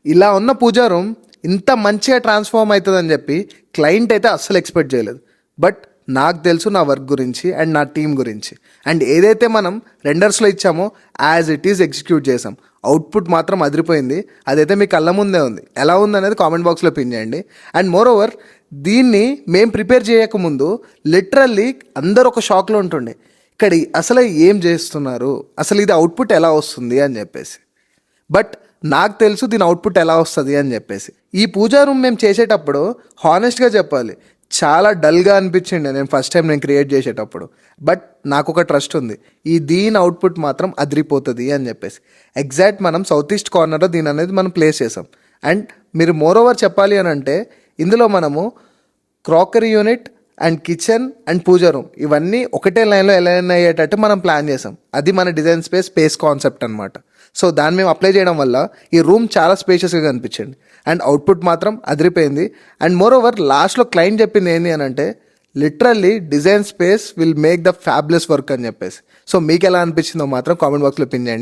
ఇలా ఉన్న పూజా రూమ్ ఇంత మంచిగా ట్రాన్స్ఫార్మ్ అవుతుందని చెప్పి క్లయింట్ అయితే అస్సలు ఎక్స్పెక్ట్ చేయలేదు. బట్ నాకు తెలుసు నా వర్క్ గురించి అండ్ నా టీం గురించి. అండ్ ఏదైతే మనం రెండర్స్లో ఇచ్చామో యాజ్ ఇట్ ఈజ్ ఎగ్జిక్యూట్ చేసాం. అవుట్పుట్ మాత్రం అదిరిపోయింది. అదైతే మీ కళ్ళ ముందే ఉంది. ఎలా ఉందనేది కామెంట్ బాక్స్లో పిన్ చేయండి. అండ్ మోర్ ఓవర్ దీన్ని మేము ప్రిపేర్ చేయకముందు లిటరల్లీ అందరూ ఒక షాక్లో ఉంటుండే, ఇక్కడ అసలు ఏం చేస్తున్నారు, అసలు ఇది అవుట్పుట్ ఎలా వస్తుంది అని చెప్పేసి. బట్ నాకు తెలుసు దీని అవుట్పుట్ ఎలా వస్తుంది అని చెప్పేసి. ఈ పూజా రూమ్ మేము చేసేటప్పుడు హానెస్ట్గా చెప్పాలి, చాలా డల్గా అనిపించింది నేను ఫస్ట్ టైం నేను క్రియేట్ చేసేటప్పుడు. బట్ నాకు ఒక ట్రస్ట్ ఉంది, దీని అవుట్పుట్ మాత్రం అదిరిపోతుంది అని చెప్పేసి. ఎగ్జాక్ట్ మనం సౌత్ ఈస్ట్ కార్నర్లో దీని అనేది మనం ప్లేస్ చేసాం. అండ్ మీరు మోర్ ఓవర్ చెప్పాలి అని అంటే ఇందులో మనము crockery unit and kitchen and puja room ఇవన్నీ ఒకటే లైన్లో అలైన్ అయ్యేటట్టు మనం ప్లాన్ చేసాం. అది మన డిజైన్ స్పేస్ కాన్సెప్ట్ అనమాట. సో దాన్ని మేము అప్లై చేయడం వల్ల ఈ రూమ్ చాలా స్పేషియస్గా కనిపించింది అండ్ అవుట్పుట్ మాత్రం అదిరిపోయింది. అండ్ మోర్ ఓవర్ లాస్ట్లో క్లయింట్ చెప్పింది ఏంటి అని అంటే literally design space will make the fables work అని చెప్పేసి. సో మీకు ఎలా అనిపించిందో మాత్రం కామెంట్ బాక్స్లో పిన్ చేయండి.